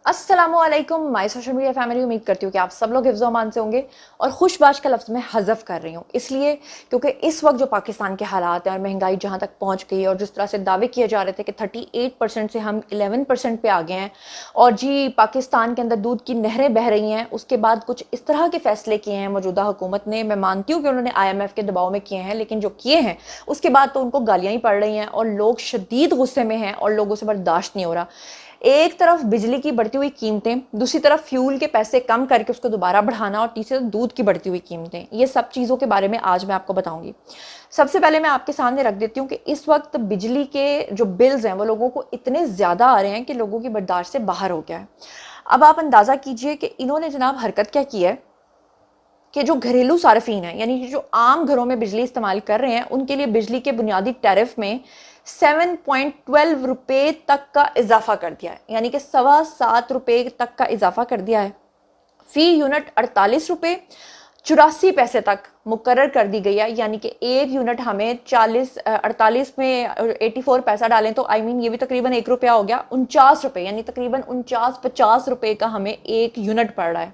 अस्सलामुअलैकुम my social media family. उम्मीद करती हूँ कि आप सब लोग हिफ्ज़ अमान से होंगे। और खुशबाश का लफ्ज़ मैं हज़फ कर रही हूँ इसलिए क्योंकि इस वक्त जो पाकिस्तान के हालात हैं और महंगाई जहाँ तक पहुँच गई है और जिस तरह से दावे किए जा रहे थे कि 38% से हम 11% पे आ गए हैं और जी पाकिस्तान के अंदर दूध की नहरें बह रही हैं, उसके बाद कुछ इस तरह के फैसले किए हैं मौजूदा हुकूमत ने। मैं मानती हूँ कि उन्होंने IMF के दबाव में किए हैं, लेकिन जो किए हैं उसके बाद तो उनको गालियाँ ही पड़ रही हैं और लोग शदीद गुस्से में हैं और लोगों से बर्दाश्त नहीं हो रहा। एक तरफ बिजली की बढ़ती हुई कीमतें, दूसरी तरफ फ्यूल के पैसे कम करके उसको दोबारा बढ़ाना और तीसरी तरफ दूध की बढ़ती हुई कीमतें। ये सब चीज़ों के बारे में आज मैं आपको बताऊंगी। सबसे पहले मैं आपके सामने रख देती हूँ कि इस वक्त बिजली के जो बिल्स हैं वो लोगों को इतने ज़्यादा आ रहे हैं कि लोगों की बर्दाश्त से बाहर हो गया है। अब आप अंदाज़ा कीजिए कि इन्होंने जनाब हरकत क्या की है कि जो घरेलू सार्फिन है, यानी जो आम घरों में बिजली इस्तेमाल कर रहे हैं, उनके लिए बिजली के बुनियादी टैरिफ में 7.12 रुपए तक का इजाफा कर दिया है, यानी कि 7.25 रुपए तक का इजाफा कर दिया है। फी यूनिट 48 रुपए 84 पैसे तक मुकर्रर कर दी गई है, यानी कि एक यूनिट हमें 48 में 84 पैसा डालें तो ये भी तकरीबन 1 रुपया हो गया। 49 रुपए, यानी तकरीबन 49-50 रुपए का हमें एक यूनिट पड़ रहा है।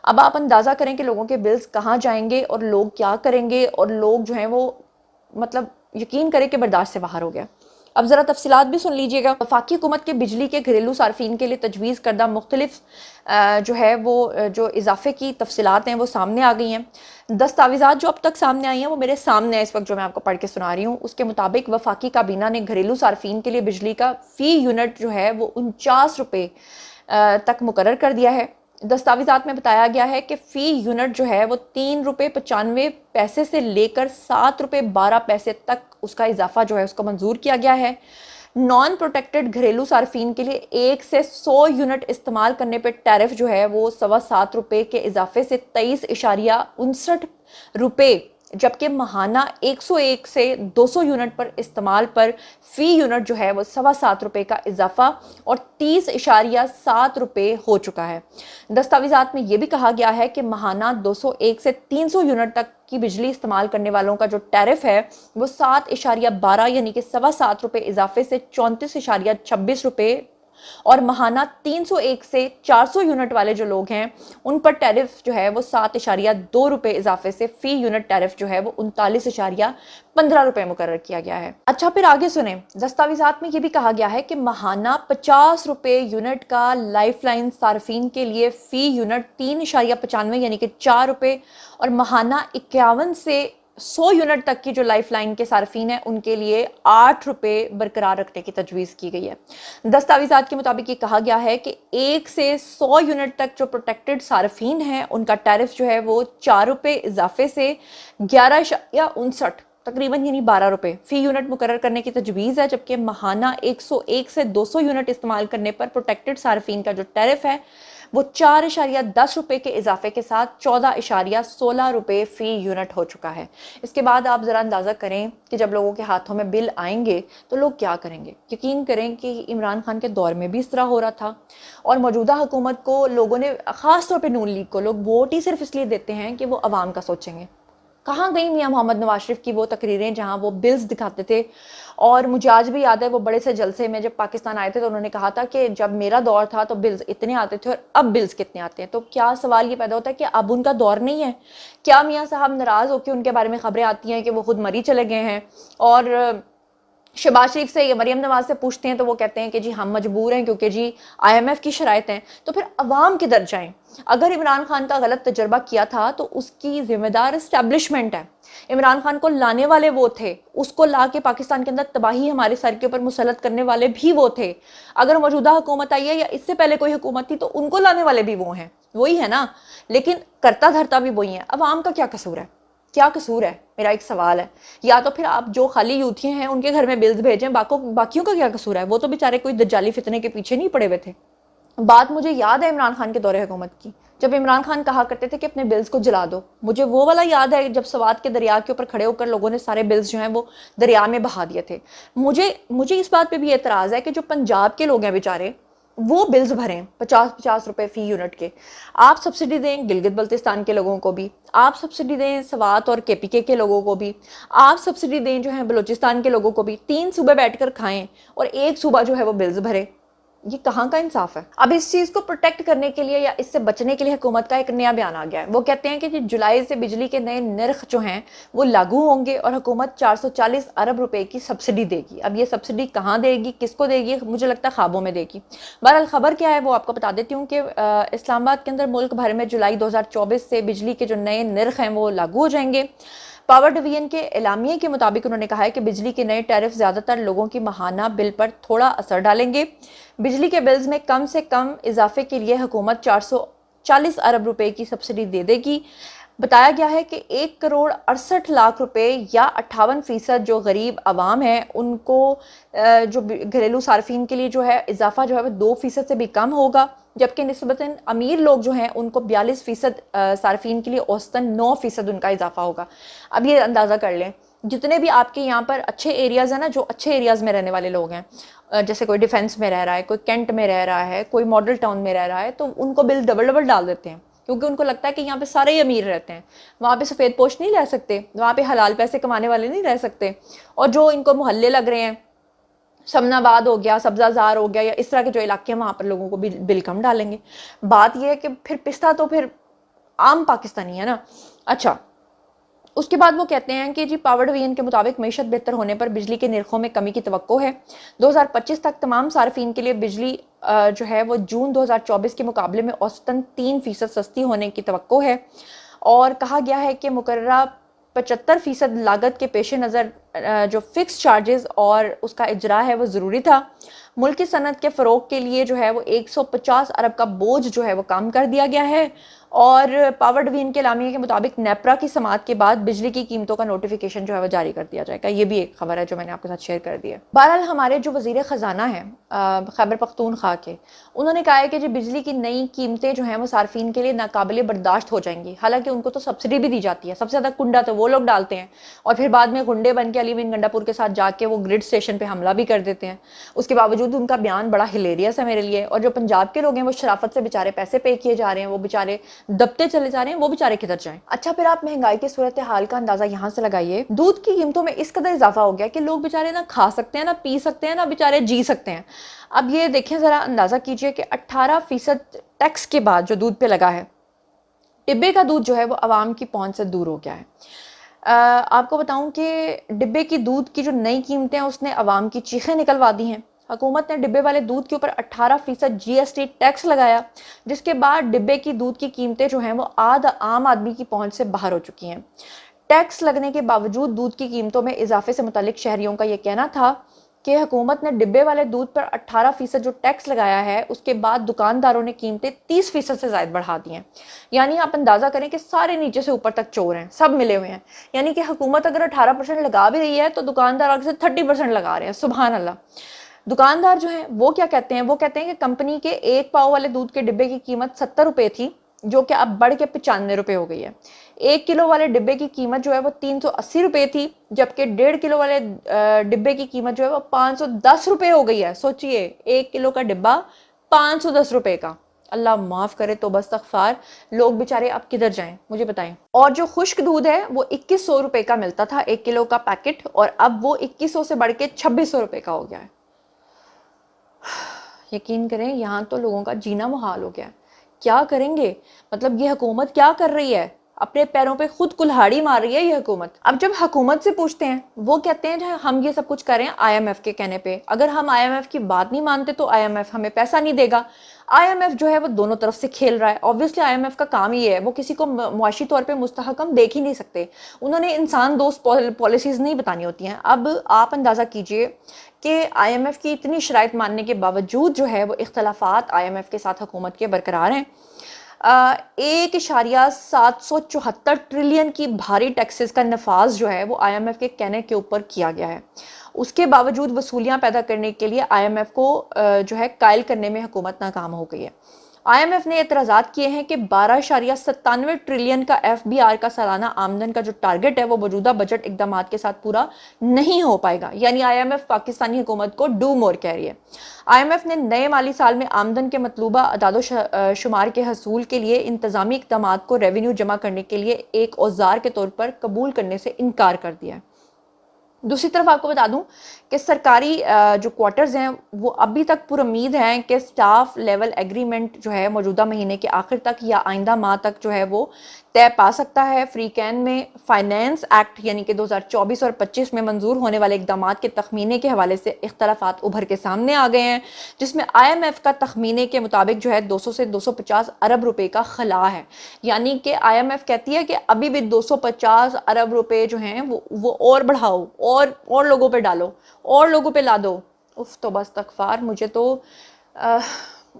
अब आप अंदाज़ा करें कि लोगों के बिल्स कहाँ जाएंगे और लोग क्या करेंगे, और लोग जो हैं वो मतलब यकीन करें कि बर्दाश्त से बाहर हो गया। अब ज़रा तफसीलात भी सुन लीजिएगा। वफाकी हुकूमत के बिजली के घरेलू सार्फिन के लिए तजवीज़ करदा मुख्तलिफ जो है वो जो इजाफे की तफसीलात हैं वो सामने आ गई हैं। दस्तावेज़ात जो अब तक सामने आई हैं वो मेरे सामने है इस वक्त, जो मैं आपको पढ़ के सुना रही हूँ। उसके मुताबिक वफाकी काबीना ने घरेलू सार्फिन के लिए बिजली का फ़ी यूनिट जो है वो 49 रुपए तक मुकर्रर कर दिया है। दस्तावेज़ात में बताया गया है कि फ़ी यूनिट जो है वो 3.95 रुपए से लेकर 7.12 रुपए तक उसका इजाफा जो है उसको मंजूर किया गया है। नॉन प्रोटेक्टेड घरेलू सार्फिन के लिए 1 से 100 यूनिट इस्तेमाल करने पर टैरिफ जो है वो 7.25 रुपए के इजाफे से 23.59 रुपए, जबकि महाना 101 से 200 यूनिट पर इस्तेमाल पर फ़ी यूनिट जो है वो 7.25 रुपए का इजाफा और 30.7 रुपए हो चुका है। दस्तावेज़ात में ये भी कहा गया है कि महाना 201 से 300 यूनिट तक की बिजली इस्तेमाल करने वालों का जो टैरिफ है वो 7.12 यानी कि 7.25 रुपए इजाफे से 34.26 रुपए, और महाना 301 से 400 यूनिट वाले जो लोग हैं उन पर टैरिफ जो है वो 7.2 रुपए इजाफे से फ़ी यूनिट टैरिफ जो है वो 39.15 रुपए मुकर्रर किया गया है। अच्छा, फिर आगे सुने। दस्तावेज़ात में ये भी कहा गया है कि महाना 50 रुपए यूनिट का लाइफलाइन सार्फिन के लिए फ़ी यूनिट 3.95 यानी कि 4 रुपए, और महाना 51 से 100 यूनिट तक की जो लाइफ लाइन के सार्फिन हैं उनके लिए 8 रुपए बरकरार रखने की तजवीज़ की गई है। दस्तावेज़ात के मुताबिक ये कहा गया है कि 1 से 100 यूनिट तक जो प्रोटेक्टेड सार्फिन हैं उनका टैरिफ जो है वो 4 रुपए इजाफे से 11.59 तकरीबन यानी 12 रुपए फ़ी यूनिट मुकर्रर करने की तजवीज़ है, जबकि महाना 101 से 200 यूनिट इस्तेमाल करने पर प्रोटेक्टेड सार्फिन का जो टैरिफ है वो 4.10 रुपए के इजाफे के साथ 14.16 रुपए फ़ी यूनिट हो चुका है। इसके बाद आप ज़रा अंदाज़ा करें कि जब लोगों के हाथों में बिल आएंगे तो लोग क्या करेंगे। यकीन करें कि इमरान खान के दौर में भी इस तरह हो रहा था, और मौजूदा हुकूमत को लोगों ने, ख़ास तौर पर नून लीग को, लोग वोट ही सिर्फ इसलिए देते हैं कि वो अवाम का सोचेंगे। कहाँ गई मियाँ मोहम्मद नवाज शरीफ की वो तकरीरें जहाँ वो बिल्स दिखाते थे। और मुझे आज भी याद है वो बड़े से जलसे में जब पाकिस्तान आए थे तो उन्होंने कहा था कि जब मेरा दौर था तो बिल्स इतने आते थे और अब बिल्स कितने आते हैं। तो क्या सवाल ये पैदा होता है कि अब उनका दौर नहीं है? क्या मियाँ साहब नाराज़ होकर उनके बारे में खबरें आती हैं कि वो खुद मरी चले गए हैं, और शहबाज शरीफ से या मरियम नवाज से पूछते हैं तो वो कहते हैं कि जी हम मजबूर हैं क्योंकि जी IMF की शराइत हैं। तो फिर अवाम किधर जाएं? अगर इमरान खान का गलत तजर्बा किया था तो उसकी जिम्मेदार इस्टेब्लिशमेंट है। इमरान खान को लाने वाले वो थे, उसको ला के पाकिस्तान के अंदर तबाही हमारे सर के ऊपर मुसलत करने वाले भी वो थे। अगर मौजूदा हुकूमत आई है या इससे पहले कोई हुकूमत थी तो उनको लाने वाले भी वो हैं, वही है ना। लेकिन करता धरता भी वही है। अवाम का क्या कसूर है? क्या कसूर है? मेरा एक सवाल है। या तो फिर आप जो खाली यूथियाँ हैं उनके घर में बिल्स भेजें, बाकियों का क्या कसूर है? वो तो बेचारे कोई दज्जाली फितने के पीछे नहीं पड़े हुए थे। बात मुझे याद है इमरान खान के दौरे हुकूमत की, जब इमरान खान कहा करते थे कि अपने बिल्स को जला दो। मुझे वो वाला याद है जब सवात के दरिया के ऊपर खड़े होकर लोगों ने सारे बिल्स जो हैं वो दरिया में बहा दिए थे। मुझे इस बात पे भी एतराज़ है कि जो पंजाब के लोग हैं बेचारे, वो बिल्स भरें 50-50 रुपए फ़ी यूनिट के। आप सब्सिडी दें गिलगित बल्तिस्तान के लोगों को भी, आप सब्सिडी दें सवात और KPK के लोगों को भी, आप सब्सिडी दें जो है बलूचिस्तान के लोगों को भी। 3 सूबे बैठकर खाएं और एक सूबा जो है वो बिल्स भरे। یہ کہاں کا انصاف ہے؟ اب اس چیز کو پروٹیکٹ کرنے کے لیے یا اس سے بچنے کے لیے حکومت کا ایک نیا بیان آ گیا ہے. وہ کہتے ہیں کہ جولائی سے بجلی کے نئے نرخ جو ہیں وہ لاگو ہوں گے اور حکومت 440 ارب روپے کی سبسڈی دے گی. اب یہ سبسڈی کہاں دے گی, کس کو دے گی, مجھے لگتا ہے خوابوں میں دے گی. بہرحال خبر کیا ہے وہ آپ کو بتا دیتی ہوں کہ اسلام آباد کے اندر ملک بھر میں جولائی 2024 سے بجلی کے جو نئے نرخ ہیں وہ لاگو ہو جائیں گے. پاور ڈویژن کے اعلامیے کے مطابق انہوں نے کہا ہے کہ بجلی کے نئے ٹیرف زیادہ تر لوگوں کی ماہانہ بل پر تھوڑا اثر ڈالیں گے. بجلی کے بلز میں کم سے کم اضافے کے لیے حکومت 440 ارب روپے کی سبسڈی دے دے گی. بتایا گیا ہے کہ 1,68,00,000 روپے یا 58% جو غریب عوام ہیں ان کو جو گھریلو صارفین کے لیے جو ہے اضافہ جو ہے وہ 2% سے بھی کم ہوگا, جبکہ نسبتاً امیر لوگ جو ہیں ان کو 42% صارفین کے لیے اوسطاً 9% ان کا اضافہ ہوگا. اب یہ اندازہ کر لیں جتنے بھی آپ کے یہاں پر اچھے ایریاز ہیں نا, جو اچھے ایریاز میں رہنے والے لوگ ہیں, جیسے کوئی ڈیفینس میں رہ رہا ہے, کوئی کینٹ میں رہ رہا ہے, کوئی ماڈل ٹاؤن میں رہ رہا ہے, تو ان کو بل ڈبل ڈبل ڈال دیتے ہیں کیونکہ ان کو لگتا ہے کہ یہاں پہ سارے ہی امیر رہتے ہیں, وہاں پہ سفید پوش نہیں رہ سکتے, وہاں پہ حلال پیسے کمانے والے نہیں رہ سکتے, اور جو ان کو محلے لگ رہے ہیں, سمن آباد ہو گیا, سبزہ زار ہو گیا, یا اس طرح کے جو علاقے ہیں وہاں پر لوگوں کو بل کم ڈالیں گے. بات یہ ہے کہ پھر پستہ تو پھر عام پاکستانی ہے نا. اچھا, اس کے بعد وہ کہتے ہیں کہ جی پاور ڈویژن کے مطابق معیشت بہتر ہونے پر بجلی کے نرخوں میں کمی کی توقع ہے. 2025 تک تمام صارفین کے لیے بجلی جو ہے وہ جون 2024 کے مقابلے میں اوسطاً 3% سستی ہونے کی توقع ہے, اور کہا گیا ہے کہ مقررہ 75% لاگت کے پیش نظر جو فکس چارجز اور اس کا اجرا ہے وہ ضروری تھا. ملکی صنعت کے فروغ کے لیے جو ہے وہ 150 ارب کا بوجھ جو ہے وہ کم کر دیا گیا ہے, اور پاور ڈویژن کے اعلامیے کے مطابق نیپرا کی سماعت کے بعد بجلی کی قیمتوں کا نوٹیفیکیشن جو ہے وہ جاری کر دیا جائے گا. یہ بھی ایک خبر ہے جو میں نے آپ کے ساتھ شیئر کر دی ہے. بہرحال ہمارے جو وزیر خزانہ ہیں خیبر پختونخوا کے, انہوں نے کہا ہے کہ جو بجلی کی نئی قیمتیں جو ہیں وہ صارفین کے لیے ناقابل برداشت ہو جائیں گی. حالانکہ ان کو تو سبسڈی بھی دی جاتی ہے, سب سے زیادہ کنڈا تو وہ لوگ ڈالتے ہیں, اور پھر بعد میں گنڈے بن کے علی بن گنڈا پور کے ساتھ جا کے وہ گرڈ اسٹیشن پہ حملہ بھی کر دیتے ہیں. اس کے باوجود ان کا بیان بڑا ہلیریس ہے میرے لیے, اور جو پنجاب کے لوگ ہیں وہ شرافت سے بیچارے پیسے پے کیے جا رہے ہیں, وہ بیچارے دبتے چلے جا رہے ہیں, وہ بیچارے کدھر جائیں. اچھا, پھر آپ مہنگائی کی صورتحال کا اندازہ یہاں سے لگائیے. دودھ کی قیمتوں میں اس قدر اضافہ ہو گیا کہ لوگ بیچارے نہ کھا سکتے ہیں, نہ پی سکتے ہیں, نہ بیچارے جی سکتے ہیں. اب یہ دیکھیں ذرا, اندازہ کیجئے کہ 18% ٹیکس کے بعد جو دودھ پہ لگا ہے, ڈبے کا دودھ جو ہے وہ عوام کی پہنچ سے دور ہو گیا ہے. آپ کو بتاؤں کہ ڈبے کی دودھ کی جو نئی قیمتیں ہیں اس نے عوام کی چیخیں نکلوا دی ہیں. حکومت نے ڈبے والے دودھ کے اوپر 18% GST ٹیکس لگایا, جس کے بعد ڈبے کی دودھ کی قیمتیں جو ہیں وہ عام آدمی کی پہنچ سے باہر ہو چکی ہیں. ٹیکس لگنے کے باوجود دودھ کی قیمتوں میں اضافے سے متعلق شہریوں کا یہ کہنا تھا کہ حکومت نے ڈبے والے دودھ پر 18% جو ٹیکس لگایا ہے اس کے بعد دکانداروں نے قیمتیں 30% سے زائد بڑھا دی ہیں. یعنی آپ اندازہ کریں کہ سارے نیچے سے اوپر تک چور ہیں, سب ملے ہوئے ہیں. یعنی کہ حکومت اگر 18% لگا بھی رہی ہے تو دکاندار آگے سے 30% لگا رہے ہیں. سبحان اللہ. دکاندار جو ہیں وہ کیا کہتے ہیں, وہ کہتے ہیں کہ کمپنی کے 1 پاؤ والے دودھ کے ڈبے کی قیمت 70 روپے تھی, جو کہ اب بڑھ کے 95 روپے ہو گئی ہے. 1 کلو والے ڈبے کی قیمت جو ہے وہ 380 روپے تھی, جبکہ 1.5 کلو والے ڈبے کی قیمت جو ہے وہ 510 روپے ہو گئی ہے. سوچئے 1 کلو کا ڈبا 510 روپے کا. اللہ معاف کرے, توبہ استغفار. لوگ بیچارے اب کدھر جائیں مجھے بتائیں. اور جو خشک دودھ ہے وہ 2100 روپے کا ملتا تھا 1 کلو کا پیکٹ, اور اب وہ 2100 سے بڑھ کے 2600 روپے کا ہو گیا ہے. یقین کریں یہاں تو لوگوں کا جینا محال ہو گیا ہے. کیا کریں گے؟ مطلب یہ حکومت کیا کر رہی ہے؟ اپنے پیروں پہ خود کلہاڑی مار رہی ہے یہ حکومت. اب جب حکومت سے پوچھتے ہیں, وہ کہتے ہیں ہم یہ سب کچھ کریں IMF کے کہنے پہ. اگر ہم IMF کی بات نہیں مانتے تو IMF ہمیں پیسہ نہیں دے گا. IMF جو ہے وہ دونوں طرف سے کھیل رہا ہے. obviously IMF کا کام ہی ہے, وہ کسی کو معاشی طور پہ مستحکم دیکھ ہی نہیں سکتے. انہوں نے انسان دوست پالیسیز نہیں بتانی ہوتی ہیں. اب آپ اندازہ کیجئے کہ IMF کی اتنی شرائط ماننے کے باوجود جو ہے وہ اختلافات IMF کے ساتھ حکومت کے برقرار ہیں. 1.774 ٹریلین کی بھاری ٹیکسز کا نفاذ جو ہے وہ IMF کے کہنے کے اوپر کیا گیا ہے. اس کے باوجود وصولیاں پیدا کرنے کے لیے IMF کو جو ہے قائل کرنے میں حکومت ناکام ہو گئی ہے. IMF نے اعتراضات کیے ہیں کہ 12.97 ٹریلین کا FBR کا سالانہ آمدن کا جو ٹارگٹ ہے وہ موجودہ بجٹ اقدامات کے ساتھ پورا نہیں ہو پائے گا. یعنی IMF پاکستانی حکومت کو ڈو مور کہہ رہی ہے. IMF نے نئے مالی سال میں آمدن کے مطلوبہ اعداد و شمار کے حصول کے لیے انتظامی اقدامات کو ریونیو جمع کرنے کے لیے ایک اوزار کے طور پر قبول کرنے سے انکار کر دیا ہے. दूसरी तरफ आपको बता दूं कि सरकारी जो क्वार्टर्स हैं वो अभी तक पुरुम्मीद हैं कि स्टाफ लेवल एग्रीमेंट जो है मौजूदा महीने के आखिर तक या आइंदा माह तक जो है वो तय पा सकता है। फ्री कैन में फाइनेंस एक्ट यानी कि 2024 और 25 में मंजूर होने वाले इकदामात के तखमीने के हवाले से इख्तलाफात उभर के सामने आ गए हैं, जिसमें IMF का तखमीने के मुताबिक जो है 200 से 250 अरब रुपए का खला है। यानी कि IMF कहती है कि अभी भी 250 अरब रुपए जो हैं वो और बढ़ाओ और लोगों पे डालो और लोगों पे ला दो। उफ तो बस तकफार। मुझे तो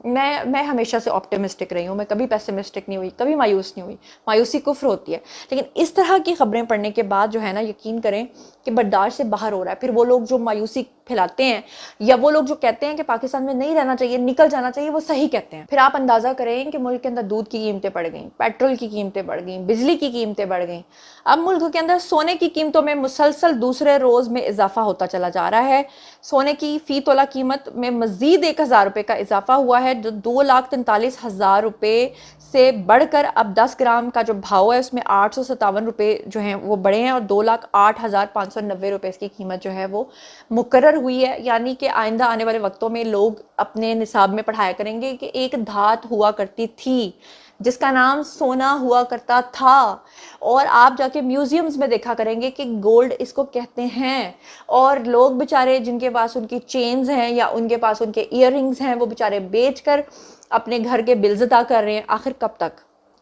मैं हमेशा से ऑप्टिमिस्टिक रही हूँ, मैं कभी पेसिमिस्टिक नहीं हुई, कभी मायूस नहीं हुई। मायूसी कुफ्र होती है, लेकिन इस तरह की खबरें पढ़ने के बाद जो है ना, यकीन करें कि बर्दाश्त से बाहर हो रहा है। फिर वो लोग जो मायूसी फैलाते हैं या वो लोग जो कहते हैं कि पाकिस्तान में नहीं रहना चाहिए, निकल जाना चाहिए, वो सही कहते हैं। फिर आप अंदाज़ा करें कि मुल्क के अंदर दूध की कीमतें बढ़ गई, पेट्रोल की कीमतें बढ़ गई, बिजली की कीमतें बढ़ गई। अब मुल्क के अंदर सोने की कीमतों में मुसलसल दूसरे रोज़ में इजाफा होता चला जा रहा है। सोने की फ़ी तोला कीमत में मज़ीद 1000 रुपये का इजाफा हुआ है, जो 2,43,000 रुपये से बढ़कर अब 10 ग्राम का जो भाव है उसमें 857 रुपये जो हैं वो बढ़े हैं और 2,08,590 रुपये इसकी कीमत जो है वो मुकर्रर हुई है। यानी कि आइंदा आने वाले वक्तों में लोग अपने निसाब में पढ़ाया करेंगे कि एक धात हुआ करती थी जिसका नाम सोना हुआ करता था, और आप जाके म्यूजियम्स में देखा करेंगे कि गोल्ड इसको कहते हैं। और लोग बेचारे जिनके पास उनकी चेन्स हैं या उनके पास उनके ईयररिंग्स हैं, वो बेचारे बेचकर अपने घर के बिल्स अदा कर रहे हैं। आखिर कब तक?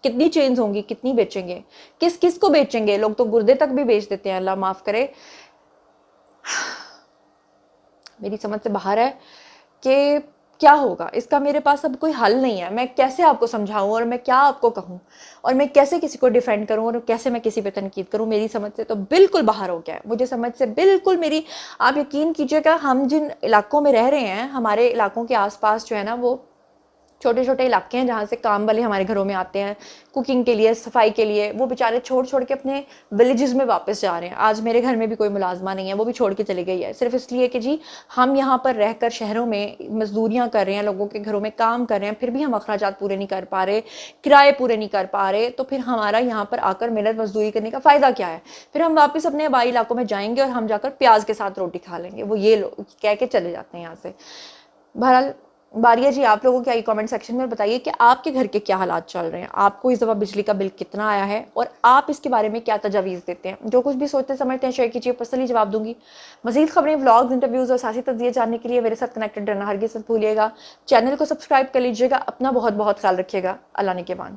कितनी चेन्स होंगी, कितनी बेचेंगे, किस किस को बेचेंगे? लोग तो गुर्दे तक भी बेच देते हैं, अल्लाह माफ़ करे। मेरी समझ से बाहर है कि क्या होगा इसका। मेरे पास अब कोई हल नहीं है। मैं कैसे आपको समझाऊं और मैं क्या आपको कहूं और मैं कैसे किसी को डिफेंड करूं और कैसे मैं किसी पे तनकीद करूं? मेरी समझ से तो बिल्कुल बाहर हो गया है। मुझे समझ से बिल्कुल मेरी, आप यकीन कीजिएगा, हम जिन इलाकों में रह रहे हैं, हमारे इलाकों के आसपास जो है ना, वो छोटे छोटे इलाके हैं जहाँ से काम वाले हमारे घरों में आते हैं कुकिंग के लिए, सफाई के लिए। वो बेचारे छोड़ छोड़ के अपने विलेजेस में वापस जा रहे हैं। आज मेरे घर में भी कोई मुलाजमा नहीं है, वो भी छोड़ के चली गई है, सिर्फ इसलिए कि जी हम यहाँ पर रहकर शहरों में मजदूरियाँ कर रहे हैं, लोगों के घरों में काम कर रहे हैं, फिर भी हम अखराजात पूरे नहीं कर पा रहे, किराए पूरे नहीं कर पा रहे। तो फिर हमारा यहाँ पर आकर मेहनत मजदूरी करने का फ़ायदा क्या है? फिर हम वापस अपने आबाई इलाकों में जाएंगे और हम जाकर प्याज के साथ रोटी खा लेंगे। वो ये लोग कह के चले जाते हैं यहाँ से। बहरहाल बारी है जी आप लोगों के, आई कमेंट सेक्शन में बताइए कि आपके घर के क्या हालात चल रहे हैं, आपको इस दफ़ा बिजली का बिल कितना आया है और आप इसके बारे में क्या तजावीज़ देते हैं। जो कुछ भी सोचते समझते हैं शेयर कीजिए, पर्सनली जवाब दूंगी। मज़ीद खबरें, व्लॉग्स, इंटरव्यूज़ और सियासी तज्ज़िये जानने के लिए मेरे साथ कनेक्टेड रहना हरगिज़ मत भूलिएगा। चैनल को सब्सक्राइब कर लीजिएगा। अपना बहुत बहुत ख्याल रखिएगा। अल्लाह ने के बाद।